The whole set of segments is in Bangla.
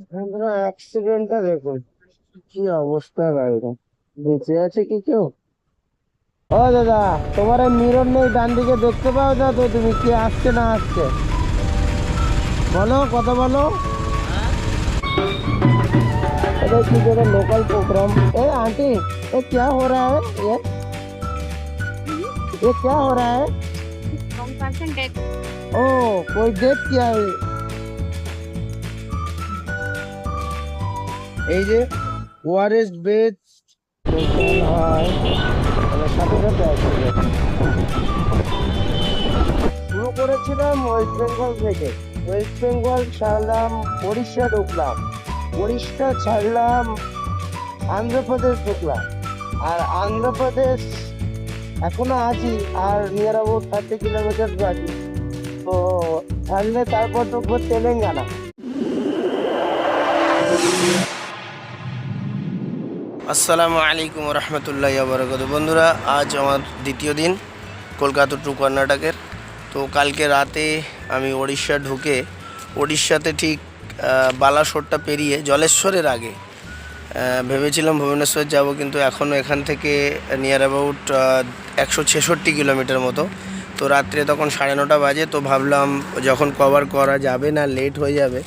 অ্যাক্সিডেন্টটা দেখুন, কি অবস্থা গাড়িটা। বেঁচে আছে কি কেউ? ও দাদা, তোমার মিরর নেই, ডান দিকে দেখতে পাও না তো তুমি কে আসছে না আসছে? বলো, কথা বলো। এটা কি করে लोकल प्रोग्राम? ए आंटी, ये क्या हो रहा है? ये क्या हो रहा है? One person dead. ओ, कोई डेथ किया है? এই যে ওআরএস বেচ হয়, মানে সাথে সাথে accident। শুরু করেছিলাম ওয়েস্ট বেঙ্গল থেকে। ওয়েস্ট বেঙ্গল ছাড়লাম, উড়িষ্যা ঢুকলাম, উড়িষ্যা ছাড়লাম, আন্ধ্রপ্রদেশ ঢুকলাম। আর আন্ধ্রপ্রদেশ এখনো আছি, আর নিয়ার অ্যাবাউট 30 কিলোমিটার বাকি। তো ছাড়লে তারপর ঢুকবো তেলেঙ্গানা। আসসালামু আলাইকুম রহমতুল্লাহ বরকত। বন্ধুরা, আজ আমার দ্বিতীয় দিন কলকাতা টু কর্ণাটকের। তো কালকে রাতে আমি উড়িষ্যা ঢুকে, উড়িষ্যাতে ঠিক বালাসোরটা পেরিয়ে জলেশ্বরের আগে ভেবেছিলাম ভুবনেশ্বর যাব, কিন্তু এখনও এখান থেকে নিয়ার অ্যাবাউট 166 কিলোমিটার মতো। তো রাত্রে তখন 9:30 বাজে। তো ভাবলাম যখন কভার করা যাবে না, লেট হয়ে যাবে,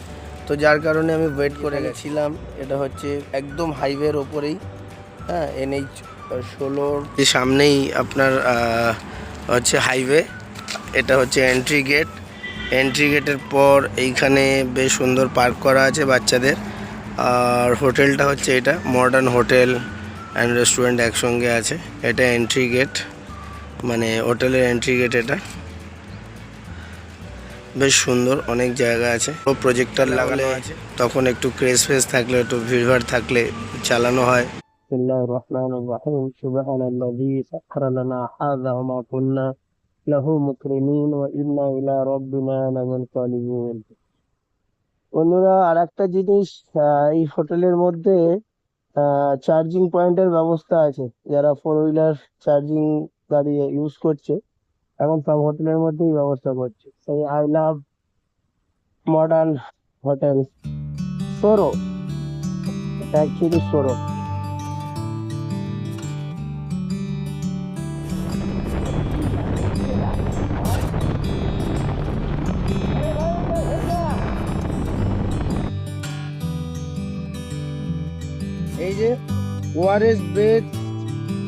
তো যার কারণে আমি ওয়েট করে গেছিলাম। এটা হচ্ছে একদম হাইওয়ের ওপরেই, হ্যাঁ, NH-16 সামনেই আপনার হচ্ছে হাইওয়ে। এটা হচ্ছে এন্ট্রি গেট। এন্ট্রি গেটের পর এইখানে বেশ সুন্দর পার্ক করা আছে বাচ্চাদের। আর হোটেলটা হচ্ছে এটা মডার্ন হোটেল অ্যান্ড রেস্টুরেন্ট একসঙ্গে আছে। এটা এন্ট্রি গেট, মানে হোটেলের এন্ট্রি গেট। এটা বেশ সুন্দর, অনেক জায়গা আছে। প্রজেক্টর লাগানো আছে, তখন একটু ক্রেজ ফ্রেজ থাকলে, একটু ভিড়ভাড় থাকলে চালানো হয়। বিসমিল্লাহির রহমানির রহিম। সুবহানাল্লাযী সাখখারা লানা হাযা ওয়া মা কুন্না লাহু মুকরিনিন ওয়া ইন্না ইলা রাব্বিনা লামুনকালিবুন। বন্ধুরা, আর একটা জিনিস, এই হোটেলের মধ্যে চার্জিং পয়েন্টের ব্যবস্থা আছে। যারা 4 হুইলার চার্জিং গাড়ি ইউজ করছে, এখন সব হোটেলের মধ্যেই ব্যবস্থা করছে। সেই I love modern hotel sorrow, এটা অ্যাকচুয়ালি সোরো। এই যে ওআরএস বেস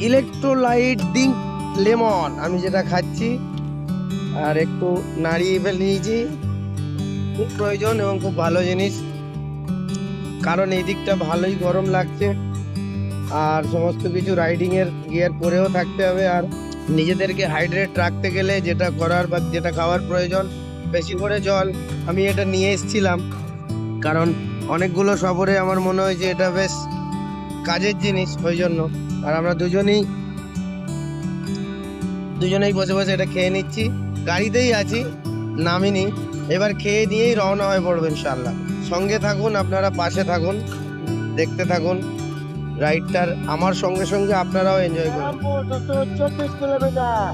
ইলেকট্রোলাইট দিং লেমন, আমি যেটা খাচ্ছি, আর একটু নাড়িয়ে ফেলিয়েছি। খুব প্রয়োজন এবং খুব ভালো জিনিস, কারণ এই দিকটা ভালোই গরম লাগছে। আর সমস্ত কিছু রাইডিং এর গিয়ার পরেও থাকতে হবে। আর নিজেদেরকে হাইড্রেট রাখতে গেলে যেটা করার বা যেটা খাওয়ার প্রয়োজন, বেশি করে জল আমি এটা নিয়ে এসেছিলাম, কারণ অনেকগুলো সফরে আমার মনে হয় যে এটা বেশ কাজের জিনিস, ওই জন্য। আর আমরা দুজনেই বসে বসে এটা খেয়ে নিচ্ছি। গাড়িতেই আছি, নামিনি। এবার খেয়ে নিয়েই রওনা হয়ে পড়বো ইনশাল্লাহ। সঙ্গে থাকুন, আপনারা পাশে থাকুন, দেখতে থাকুন রাইডটার। আমার সঙ্গে সঙ্গে আপনারাও এনজয় করুন। 24 কিলোমিটার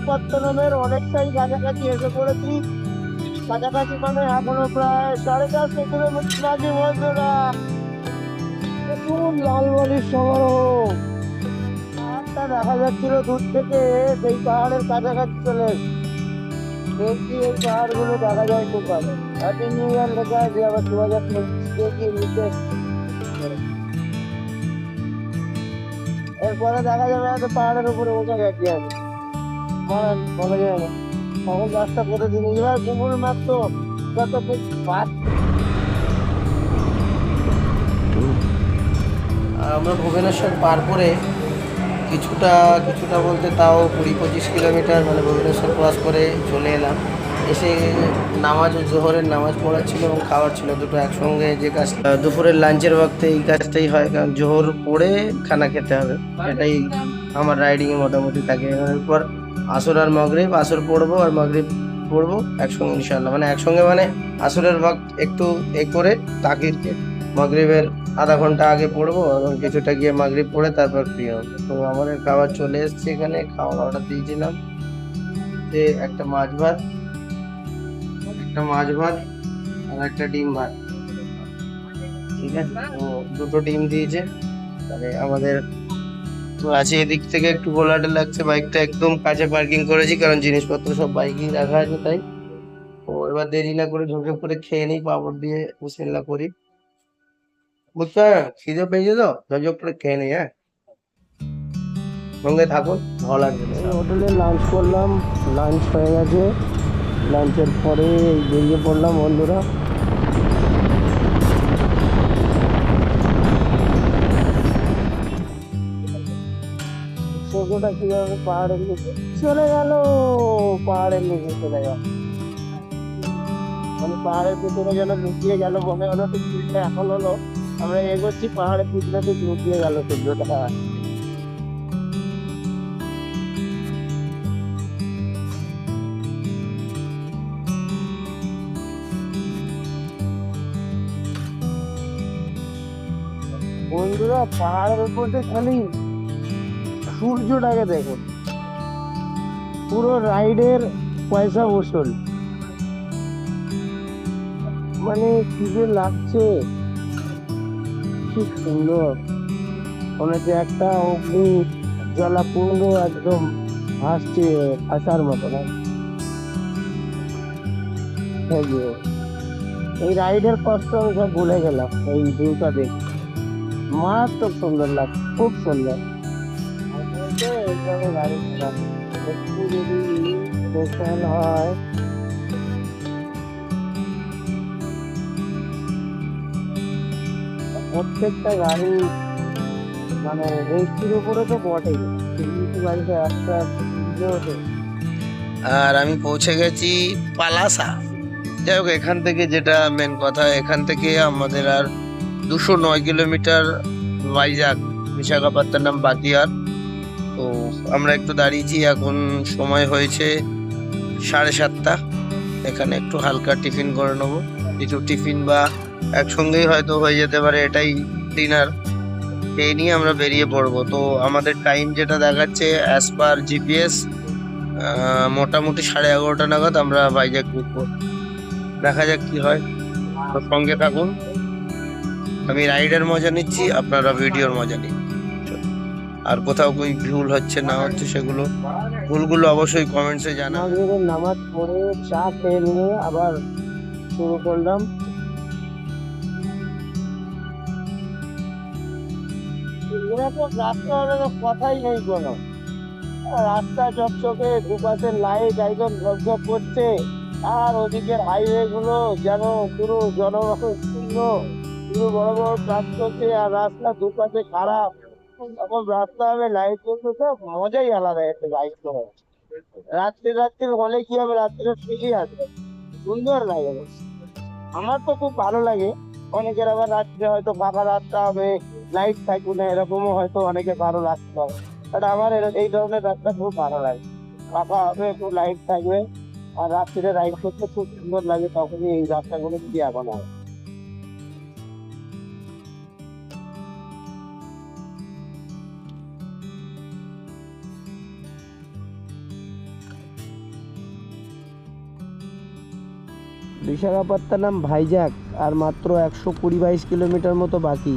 পত্তনমের অনেকটাই কাছাকাছি এসে পড়েছি। কাছাকাছি মানে এখনো প্রায় 450 কিলোমিটার বাকি। বন্ধুরা দেখুন, লালবালির সমারোহ। পাহাড়টা দেখা যাচ্ছিল দূর থেকে, সেই পাহাড়ের কাছাকাছি চলে এসেছি। দেখছি এই পাহাড়গুলো দেখা যায় খুব ভালো। হ্যাপি নিউ ইয়ার লেখা আছে, আবার 2025 দেখি নিচে। এরপরে দেখা যাবে হয়তো পাহাড়ের উপরে উঠে গেছি আমি, বলা যায় না কখন রাস্তা করে দিন। এবার গুগল ম্যাপ তো কত আমরা ভুবনেশ্বর পার করে কিছুটা কিছুটা বলতে তাও 20-25 কিলোমিটার, মানে ভুবনেশ্বর ক্রস করে চলে এলাম। এসে নামাজ, জোহরের নামাজ পড়ার ছিল এবং খাওয়ার ছিল, দুটো একসঙ্গে। যে কাজটা দুপুরের লাঞ্চের ওয়াক্তে এই কাজটাই হয়, কারণ জোহর পড়ে খানা খেতে হবে, এটাই আমার রাইডিংয়ে মোটামুটি থাকে। এরপর আসর আর মাগরিব, আসর পড়বো আর মাগরিব পড়বো একসঙ্গে ইনশাল্লাহ। মানে একসঙ্গে মানে আসরের ওয়াক্ত একটু করে তাকিরকে মাগরিবের আধা ঘন্টা আগে পড়বো এবং কিছুটা গিয়ে মাগরিব পড়ে তারপর ফ্রি হবো। তো আমাদের খাবার চলে এসছে, এখানে খাওয়া অর্ডার দিয়েছিলাম যে একটা মাছ ভাত আর একটা ডিম ভাত। ঠিক আছে, তো দুটো ডিম দিয়েছে। তাহলে আমাদের আছে এদিক থেকে একটু ঘোলাটে লাগছে, বাইকটা একদম কাছে পার্কিং করেছি কারণ জিনিসপত্র সব বাইকেই রাখা আছে তাই। তো এবার দেরি না করে ঝপঝপ করে খেয়ে নিই, পাঁপড় দিয়ে বিসমিল্লাহ করি। বুঝতে পারছেন, খিদে পেয়েছে তো ঝপঝপ করে খেয়ে নিই। হ্যাঁ, সঙ্গে থাকুন, ভালো লাগবে। হোটেলে লাঞ্চ করলাম, লাঞ্চ হয়ে গেছে। লাঞ্চের পরে বেরিয়ে পড়লাম বন্ধুরা। সূর্যটা কিভাবে পাহাড়ের নিচে চলে গেল, পাহাড়ের নিচে চলে গেল, মানে পাহাড়ের ভিতরে যেন লুকিয়ে গেল মনে হলো। তো ফিলটা এখন হলো আমরা এগোচ্ছি, পাহাড়ের ভিতরে তো লুকিয়ে গেল সূর্যটা। বন্ধুরা পাহাড়ের উপর দিয়ে খালি সূর্যটাকে দেখুন, পুরো রাইডের পয়সা বসুল, মানে কি যে লাগছে, খুব সুন্দর। মনে হচ্ছে একটা অগ্নি জলাকুণ্ড একদম ভাসছে, ভাসার মতো না। এই রাইডের কষ্ট আমি সব ভুলে গেলাম এই ভিউটা দেখে। মারাত্মক সুন্দর লাগছে, খুব সুন্দর। এইভাবে গাড়ি চালানো একটু যদি স্টেশন হয়, প্রত্যেকটা গাড়ি মানে রেস্টির উপরে তো বটেই, কিন্তু গাড়িতে একটা ওঠে। আর আমি পৌঁছে গেছি পালাসা। যাই হোক, এখান থেকে যেটা মেন কথা, এখান থেকে আমাদের আর 209 কিলোমিটার ভাইজাগ বিশাখাপত্তনম বাকি। আর তো আমরা একটু দাঁড়িয়েছি, এখন সময় হয়েছে 7:30। এখানে একটু হালকা টিফিন করে নেবো, কিছু টিফিন বা একসঙ্গেই হয়তো হয়ে যেতে পারে এটাই ডিনার। এই নিয়ে আমরা বেরিয়ে পড়বো। তো আমাদের টাইম যেটা দেখাচ্ছে অ্যাজ পার জিপিএস, মোটামুটি 11:30 নাগাদ আমরা ভাইজাগ ঢুকবো। দেখা যাক কি হয়, তো সঙ্গে থাকুন। আমি রাইডের মজা নিচ্ছি, আপনারা ভিডিওর মজা নিন। আর কোথাও કોઈ ভুল হচ্ছে না হচ্ছে সেগুলো, ভুলগুলো অবশ্যই কমেন্টসে জানাবেন। নামাজ পড়ে চা খেয়ে নিয়ে আবার শুরু করলাম। রাস্তা কথাই নেই কোনো, রাস্তা চকচকে, দুপাশে লাইট একদম ঝকঝক করছে। আর ওদিকের হাইওয়ে গুলো যেন পুরো জনবহুল শূন্য, পুরো বড় বড় ট্রাক চলছে আর রাস্তা দুপাশে খারাপ। এখন রাস্তা হবে লাইট চলছে, তো মজাই আলাদা একটা লাইট করে। রাত্রে হলে কি হবে, রাত্রে ঠিকই আছে, সুন্দর লাগে। আমার তো খুব ভালো লাগে। অনেকের আবার রাত্রে হয়তো ফাঁকা রাস্তা হবে, লাইট থাকবে না, এরকমও হয়তো অনেকে ভালো রাস্তা হবে। বাট আমার এই ধরনের রাস্তা খুব ভালো লাগে, ফাঁকা হবে, একটু লাইট থাকবে, আর রাত্রিরে রাইড করতে খুব সুন্দর লাগে। তখনই এই রাস্তাগুলো যদি এখন হয়। বিশাখাপত্তনম ভাইজ্যাক আর মাত্র 120-22 কিলোমিটার মতো বাকি।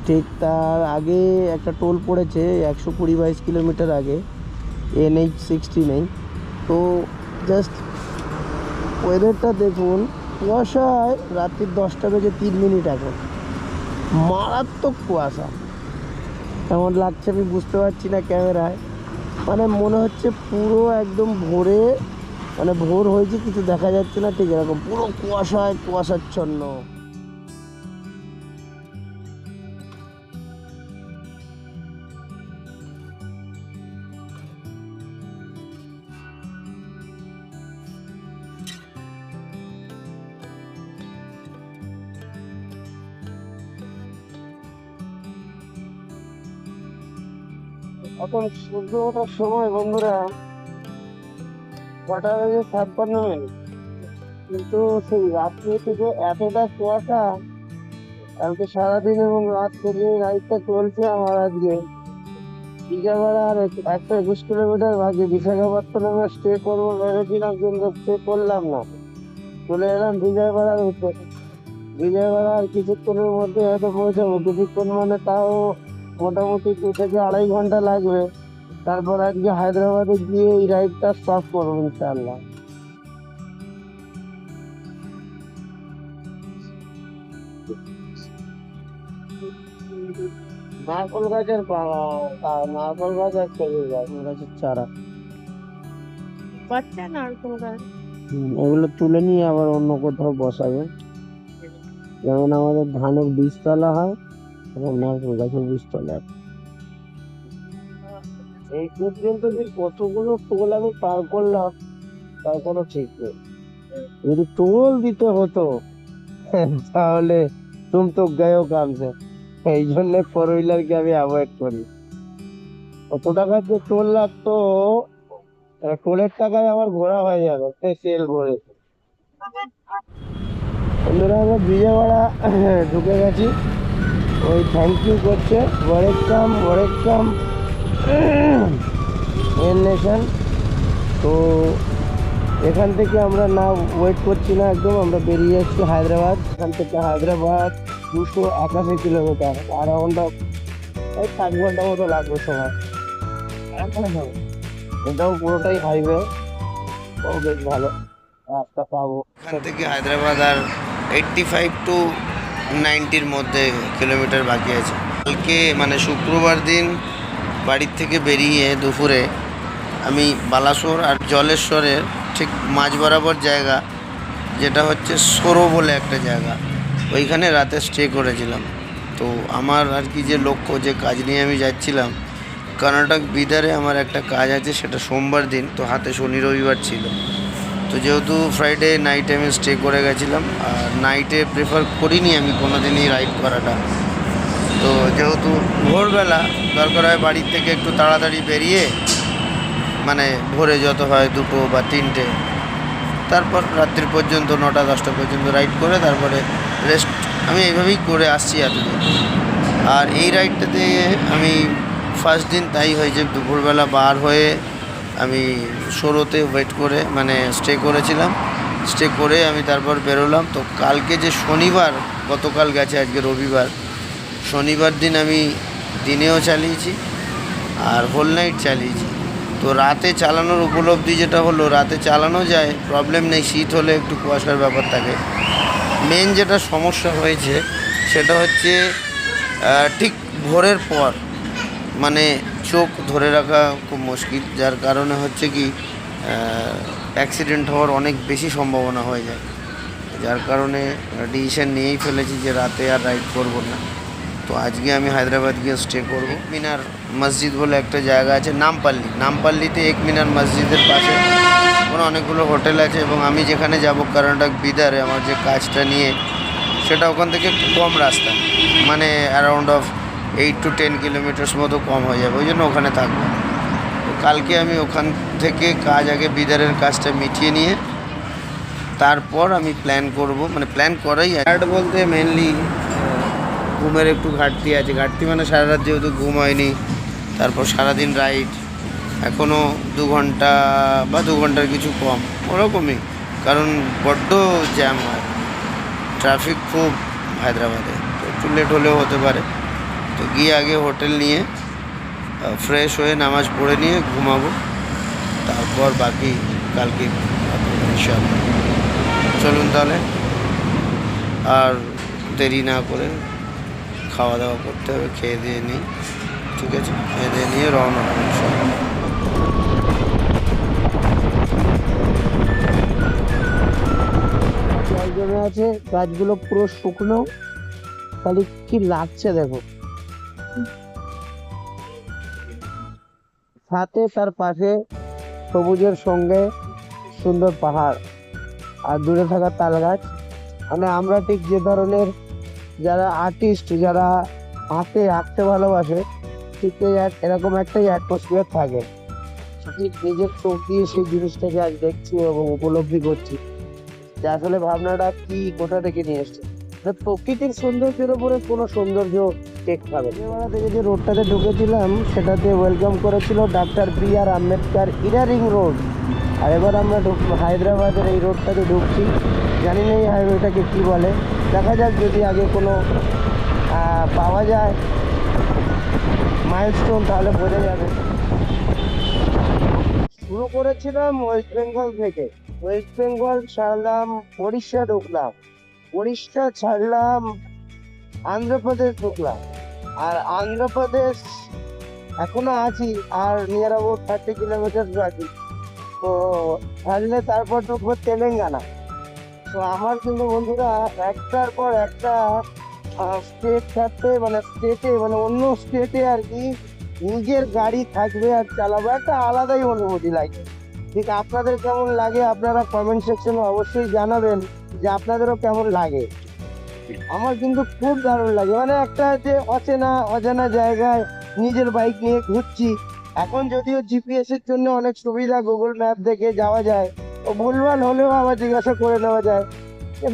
ঠিক তার আগে একটা টোল পড়েছে 120-22 কিলোমিটার আগে, NH-69। তো জাস্ট ওয়েদারটা দেখুন, কুয়াশায় রাত্রির 10:03 এখন, মারাত্মক কুয়াশা। কেমন লাগছে আমি বুঝতে পারছি না ক্যামেরায়, মানে মনে হচ্ছে পুরো একদম ভোরে, মানে ভোর হয়েছে কিছু দেখা যাচ্ছে না, ঠিক এরকম পুরো কুয়াশায় কুয়াশাচ্ছন্ন। এখন সূর্য ওঠার সময় বন্ধুরা, 5:56, কিন্তু সেই রাত্রি থেকে এতটা কুয়াশা। কালকে সারাদিন এবং রাত থেকে রাইডটা চলছে আমার আজকে। দীঘাপাড়া আর 121 কিলোমিটার বাকি। বিশাখাপত্তনমে স্টে করবো ভেবেছিলাম, কিন্তু স্টে করলাম না, চলে এলাম দীঘাপাড়ার উপরে। বিজয়ওয়াড়া আর কিছুক্ষণের মধ্যে হয়তো পৌঁছাবো। কিছুক্ষণ মানে তাও মোটামুটি 2 থেকে 2.5 ঘন্টা লাগবে। তারপর আজকে হায়দ্রাবাদে গিয়ে এই রাইডটা স্টপ করবো ইনশাআল্লাহ। নারকোল গাছের নারকোল গাছ আর খেজুর গাছ, গাছের চারা। বাচ্চা নারকেল গাছ। এগুলো তুলে নিয়ে আবার অন্য কোথাও বসাবে। যেমন আমাদের ধানের বীজতলা হয়, এবং নারকেল গাছের বীজতলা। এই পর্যন্ত যে কতগুলো টোল আমি পার করলাম তার কোনো ঠিক নেই। যদি টোল দিতে হতো তাহলে তুম তো গেও কামছে। এই জন্য ফোর হুইলারকে আমি অ্যাভয়েড করি। কত টাকার যে টোল লাগতো, টোলের টাকায় আমার ঘোরা হয়ে যাবে তেল ভরে। বন্ধুরা আমরা বিজয়ওয়াড়া ঢুকে গেছি। ওই থ্যাংক ইউ করছে, ওয়েলকাম এর নেশন। তো এখান থেকে আমরা না ওয়েট করছি না, একদম আমরা বেরিয়ে যাচ্ছি হায়দ্রাবাদ। এখান থেকে হায়দ্রাবাদ 281 কিলোমিটার, অ্যারাউন্ড 7 ঘন্টা মতো লাগবে সময়। এটাও পুরোটাই হাইওয়ে, ও বেশ ভালো রাস্তা পাবো। এখান থেকে হায়দ্রাবাদ আর 85 টু 90-র মধ্যে কিলোমিটার বাকি আছে। কালকে মানে শুক্রবার দিন বাড়ির থেকে বেরিয়ে দুপুরে আমি বালাসোর আর জলেশ্বরের ঠিক মাঝ বরাবর জায়গা, যেটা হচ্ছে সোরো বলে একটা জায়গা, ওইখানে রাতে স্টে করেছিলাম। তো আমার আর কি যে লক্ষ্য, যে কাজ নিয়ে আমি যাচ্ছিলাম কর্ণাটক বিদারে, আমার একটা কাজ আছে, সেটা সোমবার দিন। তো হাতে শনি রবিবার ছিল। তো যেহেতু ফ্রাইডে নাইটে আমি স্টে করে গেছিলাম, আর নাইটে প্রেফার করিনি আমি কোনো দিনই রাইড করাটা। তো যেহেতু ভোরবেলা দরকার হয় বাড়ির থেকে একটু তাড়াতাড়ি বেরিয়ে, মানে ভোরে যত হয় 2টো বা 3টে, তারপর রাত্রি পর্যন্ত 9টা-10টা পর্যন্ত রাইড করে তারপরে রেস্ট, আমি এইভাবেই করে আসছি এতদিন। আর এই রাইডটাতে আমি ফার্স্ট দিন তাই হয়েছে, দুপুরবেলা বার হয়ে আমি সোরোতে ওয়েট করে মানে স্টে করেছিলাম। স্টে করে আমি তারপর বেরোলাম। তো কালকে যে শনিবার, গতকাল গেছে, আজকে রবিবার, শনিবার দিন আমি দিনেও চালিয়েছি আর হোল নাইট চালিয়েছি। তো রাতে চালানোর উপলব্ধি যেটা হলো, রাতে চালানো যায়, প্রবলেম নেই। শীত হলে একটু কুয়াশার ব্যাপার থাকে। মেন যেটা সমস্যা হয়েছে সেটা হচ্ছে ঠিক ভোরের পর মানে চোখ ধরে রাখা খুব মুশকিল, যার কারণে হচ্ছে কি অ্যাক্সিডেন্ট হওয়ার অনেক বেশি সম্ভাবনা হয়ে যায়। যার কারণে ডিসিশন নিয়েই ফেলেছি যে রাতে আর রাইড করব না। তো আজকে আমি হায়দ্রাবাদ গিয়ে স্টে করব। মিনার মসজিদ বলে একটা জায়গা আছে, নামপাল্লিতে এক মিনার মসজিদের পাশে ওখানে অনেকগুলো হোটেল আছে, এবং আমি যেখানে যাব কর্ণাটক বিদারে আমার যে কাজটা নিয়ে, সেটা ওখান থেকে একটু কম রাস্তা, মানে অ্যারাউন্ড অফ 8 to 10 কিলোমিটার্স মতো কম হয়ে যাবে, ওই জন্য ওখানে থাকবো। তো কালকে আমি ওখান থেকে কাজ, আগে বিদারের কাজটা মিটিয়ে নিয়ে তারপর আমি প্ল্যান করব, মানে প্ল্যান করাই অ্যাড বলতে মেনলি ঘুমের একটু ঘাটতি আছে। ঘাটতি মানে সারা রাত যেহেতু ঘুম হয়নি, তারপর সারাদিন রাইড, এখনও 2 ঘন্টা বা 2 ঘন্টার কিছু কম ওরকমই, কারণ বড্ড জ্যাম হয়, ট্রাফিক খুব হায়দ্রাবাদে। তো একটু লেট হলেও হতে পারে। তো গিয়ে আগে হোটেল নিয়ে ফ্রেশ হয়ে নামাজ পড়ে নিয়ে ঘুমাবো, তারপর বাকি কালকে ইনশাআল্লাহ। চলুন তাহলে আর দেরি না করে খাওয়া দাওয়া করতে হবে, খেয়ে দিয়ে নিই। ঠিক আছে, খেয়ে দিয়ে নিয়ে রওনা হবে ইনশাআল্লাহ। জল জমে আছে, গাছগুলো পুরো শুকনো, খালি কি লাগছে দেখো। সাথে তার পাশে সবুজের সঙ্গে সুন্দর পাহাড়, আর দূরে থাকা তাল গাছ। মানে আমরা ঠিক যে ধরনের যারা আর্টিস্ট, যারা আঁকতে ভালোবাসে, ঠিক এরকম একটাই অ্যাটমসফিয়ার থাকে। ঠিক নিজের চোখ দিয়ে সেই জিনিসটাকে আজ দেখছি এবং উপলব্ধি করছি যে আসলে ভাবনাটা কি, কোথা থেকে নিয়ে এসছে। প্রকৃতির সৌন্দর্যের উপরে কোনো সৌন্দর্য টেক পাবে। বিজয়ওয়াড়া থেকে যে রোডটাতে ঢুকেছিলাম সেটাতে ওয়েলকাম করেছিল ডক্টর বি.আর. আম্বেদকর ইরা রিং রোড। আর এবার আমরা হায়দ্রাবাদের এই রোডটাতে ঢুকছি। জানি না এই হাইওয়েটাকে কি বলে, দেখা যাক যদি আগে কোনো পাওয়া যায় মাইলস্টোন, তাহলে বোঝা যাবে। শুরু করেছিলাম ওয়েস্ট বেঙ্গল থেকে, ওয়েস্ট বেঙ্গল ছাড়লাম, উড়িষ্যা ঢুকলাম, উড়িষ্যা ছাড়লাম, আন্ধ্রপ্রদেশ ঢুকলাম, আর আন্ধ্রপ্রদেশ এখনো আছি, আর নিয়ার অ্যাবাউট 30 কিলোমিটার বাকি। তো ছাড়লে তারপর ঢুকবো তেলেঙ্গানা। তো আমার কিন্তু বন্ধুরা একটার পর একটা স্টেট ছাড়তে, মানে স্টেটে, মানে অন্য স্টেটে আর কি নিজের গাড়ি থাকবে আর চালাবো, একটা আলাদাই অনুভূতি লাগে। ঠিক আপনাদের কেমন লাগে আপনারা কমেন্ট সেকশনে অবশ্যই জানাবেন যে আপনাদেরও কেমন লাগে। আমার কিন্তু খুব দারুণ লাগে, মানে একটা যে অজানা জায়গায় নিজের বাইক নিয়ে ঘুরছি। এখন যদিও জিপিএস এর জন্য অনেক সুবিধা, গুগল ম্যাপ দেখে যাওয়া যায়, ও ভুলভাল হলেও আবার জিজ্ঞাসা করে নেওয়া যায়।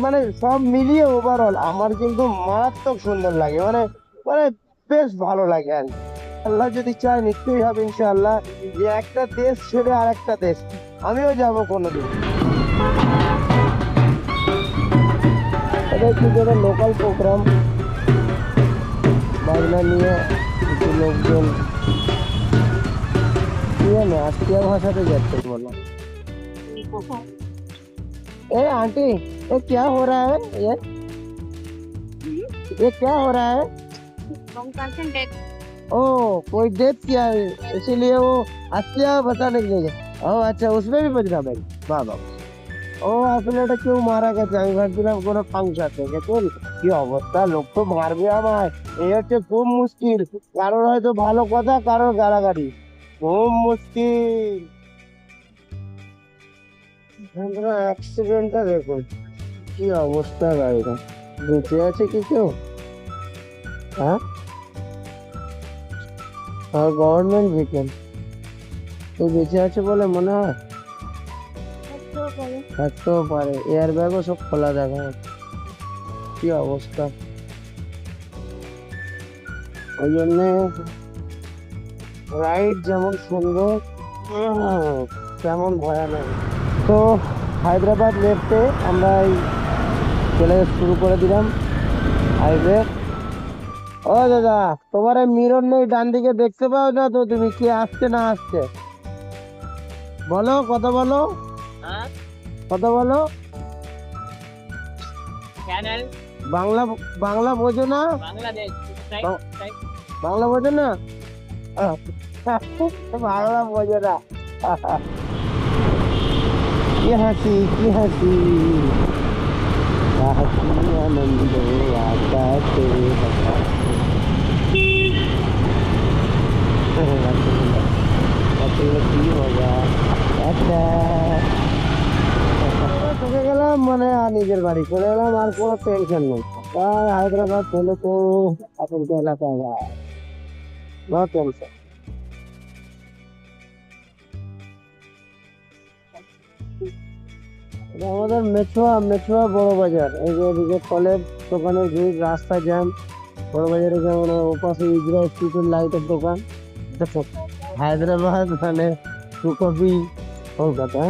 মানে সব মিলিয়ে ওভারঅল আমার কিন্তু মারাত্মক সুন্দর লাগে, মানে মানে বেশ ভালো লাগে। আর আল্লাহ যদি চায় নিশ্চয়ই হবে ইনশাআল্লাহ, যে একটা দেশ ছেড়ে আর একটা দেশ আমিও যাবো কোনোদিন। এটা একটু যেটা লোকাল প্রোগ্রাম, বাংলা নিয়ে কিছু লোকজন আস্তিয়া ভাষাতে যাচ্ছে বলো। ए आंटी, ये क्या हो रहा है? ये क्या हो रहा है? Wrong person death. ओ कोई डेथ किया है, इसीलिए वो हत्या बताने के लिए। ओ अच्छा, उसमें भी बज रहा भाई, वाह वाह। ও আসলে এটা কেউ মারা গেছে, আমি ভাবছিলাম কোনো ফাংশন থেকে। চল কি অবস্থা, লোক তো মারবে আমায়, এই হচ্ছে খুব মুশকিল। কারোর হয়তো ভালো কথা, কারোর গালাগালি, খুব মুশকিল। অ্যাক্সিডেন্টটা দেখুন কি অবস্থা, গাড়িটা বেঁচে আছে কি কেউ? হ্যাঁ, গভর্নমেন্ট ভেহিকেল, তো বেঁচে আছে বলে মনে হয়, থাকতেও পারে। এয়ার ব্যাগও সব খোলা দেখা যাচ্ছে, কি অবস্থা। ওই জন্যে রাইড যেমন সুন্দর তেমন ভয়ানক। তো হায়দ্রাবাদ লেফটে আমরা এই চলে শুরু করে দিলাম হাইওয়ে। ও দাদা, তোমার মিরর নেই, ডান দিকে দেখতে পাও না তো তুমি কি আসছে না আসছে? বলো, কথা বলো, কথা বলো। Channel বাংলা বাংলা বোঝো না? Bangladesh. বাংলা বোঝো না? বাংলা বোঝো না। কি হাসি, কি হাসি, হাসি আনন্দ আকাশে কি মজা। আচ্ছা চলে গেলাম, মানে নিজের বাড়ি চলে গেলাম, আর কোনো টেনশন নেই। আর হায়দ্রাবাদ হলে তো আপনার এলাকা নো টেনশন। আমাদের মেছুয়া বড় বাজার, এই যে এদিকে ফলের দোকানের ভিড়, রাস্তা জ্যাম। বড় বাজারে যেমন ওপাশে ইজরা স্ট্রিটের লাইটের দোকান। দেখো হায়দ্রাবাদ মানে ফুলকপি কলকাতা।